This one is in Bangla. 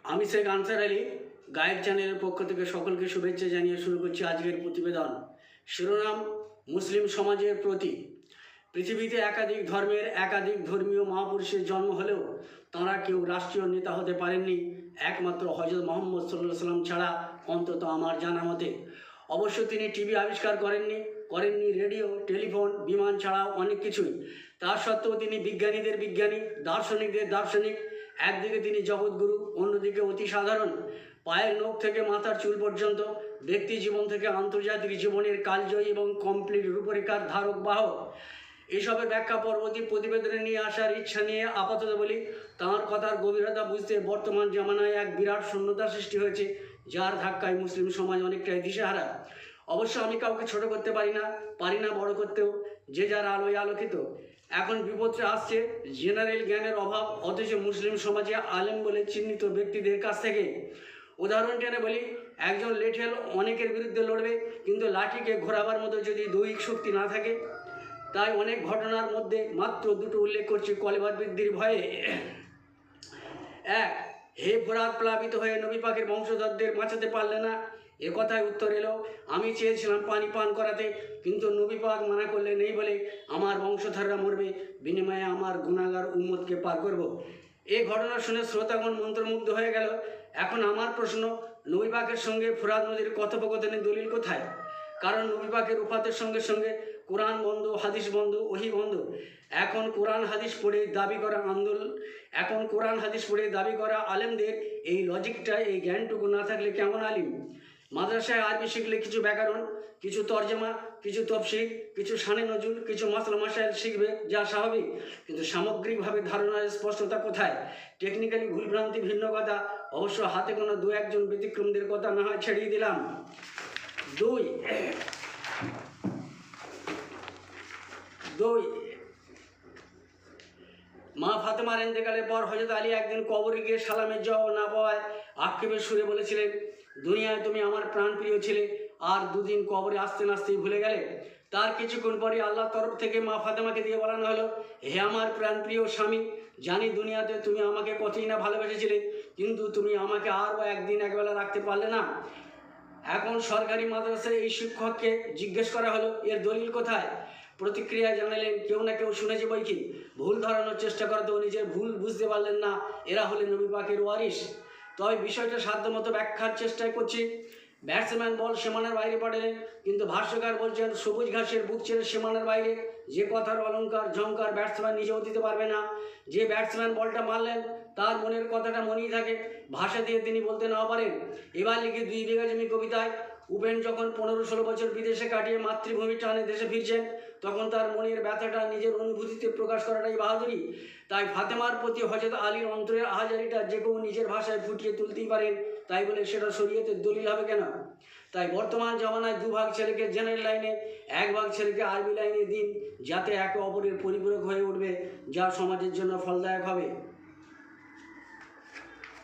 আমি শেখ আনসার আলী গাইড চ্যানেলের পক্ষ থেকে সকলকে শুভেচ্ছা জানিয়ে শুরু করছি আজকের প্রতিবেদন। শিরোনাম: মুসলিম সমাজের প্রতি। পৃথিবীতে একাধিক ধর্মের একাধিক ধর্মীয় মহাপুরুষের জন্ম হলেও তাঁরা কেউ রাষ্ট্রীয় নেতা হতে পারেননি একমাত্র হজরত মোহাম্মদ সাল্লাল্লাহু আলাইহি সাল্লাম ছাড়া, অন্তত আমার জানা মতে। অবশ্য তিনি টিভি আবিষ্কার করেননি রেডিও, টেলিফোন, বিমান ছাড়াও অনেক কিছুই। তা সত্ত্বেও তিনি বিজ্ঞানীদের বিজ্ঞানী, দার্শনিকদের দার্শনিক। একদিকে তিনি জগৎগুরু, অন্যদিকে অতি সাধারণ। পায়ের নখ থেকে মাথার চুল পর্যন্ত, ব্যক্তি জীবন থেকে আন্তর্জাতিক জীবনের কালজয়ী এবং কমপ্লিট রূপরেখার ধারক বাহক। এসবের ব্যাখ্যা পরবর্তী প্রতিবেদনে নিয়ে আসার ইচ্ছা নিয়ে আপাতত বলি, তাঁর কথার গভীরতা বুঝতে বর্তমান জামানায় এক বিরাট শূন্যতা সৃষ্টি হয়েছে, যার ধাক্কায় মুসলিম সমাজ অনেকটাই দিশেহারা। অবশ্য আমি কাউকে ছোট করতে পারি না বড় করতেও, যে যার আলোয় আলোকিত। এখন বিপদটা আসছে জেনারেল জ্ঞানের অভাব, অথচ মুসলিম সমাজে আলেম বলে চিহ্নিত ব্যক্তিদের কাছ থেকে। উদাহরণ টেনে বলি, একজন লেঠেল অনেকের বিরুদ্ধে লড়বে, কিন্তু লাঠিকে ঘোরাবার মতো যদি দৈহিক শক্তি না থাকে। তাই অনেক ঘটনার মধ্যে মাত্র দুটো উল্লেখ করছি কলেবর বৃদ্ধির ভয়ে। এক, হে ফোরাত প্লাবিত হয়ে নবী পাকের বংশধরদের বাঁচাতে পারলে না। এ কথায় উত্তর এলো, আমি চেয়েছিলাম পানি পান করাতে, কিন্তু নবী পাক মানা করলে নেই বলে আমার বংশধররা মরবে, বিনিময়ে আমার গুনাহগার উম্মতকে পার করব। এই ঘটনা শুনে শ্রোতাগণ মন্ত্রমুগ্ধ হয়ে গেল। এখন আমার প্রশ্ন, নবী পাকের সঙ্গে ফোরাত নদীর কথোপকথনের দলিল কোথায়? কারণ নবী পাকের উফাতের সঙ্গে সঙ্গে কোরআন বন্ধ, হাদিস বন্ধ, ওহী বন্ধ। এখন কোরআন হাদিস পড়ে দাবি করা আলেমদের এই লজিকটা, এই জ্ঞানটুকু না থাকলে কেমন আলিম? মাদ্রাসায় আরবি শিখলে কিছু ব্যাকরণ, কিছু তর্জমা, কিছু তফসির, কিছু শানে নজুল, কিছু মাসলা মাসাইল শিখবে, যা স্বাভাবিক। কিন্তু সামগ্রিকভাবে ধারণার স্পষ্টতা কোথায়? টেকনিক্যালি ভুলভ্রান্তি ভিন্ন কথা, অবশ্য হাতে কোনো দু একজন ব্যতিক্রমদের কথা না হয় ছেড়েই দিলাম। দুই, মা ফাতেমার ইন্তেকালের পর হযরত আলী একদিন কবরে গিয়ে সালামের জবাব না পাওয়ায় আক্ষেপের সুরে বলেছিলেন, দুনিয়ায় তুমি আমার প্রাণপ্রিয় ছিলে, আর দুদিন কবরে আসতে নাসতেই ভুলে গেলে। তার কিছুক্ষণ পরে আল্লাহর তরফ থেকে মা ফাতেমাকে দিয়ে বলানো হলো, হে আমার প্রাণপ্রিয় স্বামী, জানি দুনিয়াতে তুমি আমাকে কতই না ভালোবেসেছিলে, কিন্তু তুমি আমাকে আরও একদিন একবেলা রাখতে পারলে না। এখন সরকারি মাদ্রাসায় এই শিক্ষককে জিজ্ঞেস করা হলো, এর দলিল কোথায়? প্রতিক্রিয়ায় জানালেন, কেউ না কেউ শুনেছে বই কি। ভুল ধরানোর চেষ্টা করতেও নিজের ভুল বুঝতে পারলেন না। এরা হলেন নবী পাকের ওয়ারিস। তবে বিষয়টা সাধ্যমতো ব্যাখ্যার চেষ্টাই করছি। ব্যাটসম্যান বল সীমানার বাইরে পাঠালেন, কিন্তু ভাষ্যকার বলছেন সবুজ ঘাসের বুক ছেড়ে সীমানার বাইরে। যে কথার অলঙ্কার ঝংকার ব্যাটসম্যান নিজেও দিতে পারবে না। যে ব্যাটসম্যান বলটা মারলেন তার মনের কথাটা মনেই থাকে, ভাষা দিয়ে তিনি বলতে নাও পারেন। এবার লিখে 2 বিঘা জমি কবিতায় উপেন যখন 15-16 বছর বিদেশে কাটিয়ে মাতৃভূমির টানে দেশে ফিরছেন, তখন তার মনের ব্যথাটা নিজের অনুভূতিতে প্রকাশ করাটাই বাহাদুরি। তাই ফাতেমার প্রতি হযরত আলীর অন্তরের আহাজারিটা যে কেউ নিজের ভাষায় ফুটিয়ে তুলতেই পারেন, তাই বলে সেটা শরীয়তের দলিল হবে কেন? তাই বর্তমান জামানায় 2 ভাগ ছেলেকে জেনারেল লাইনে, 1 ভাগ ছেলেকে আরবি লাইনে দিন, যাতে একে অপরের পরিপূরক হয়ে উঠবে, যা সমাজের জন্য ফলদায়ক হবে।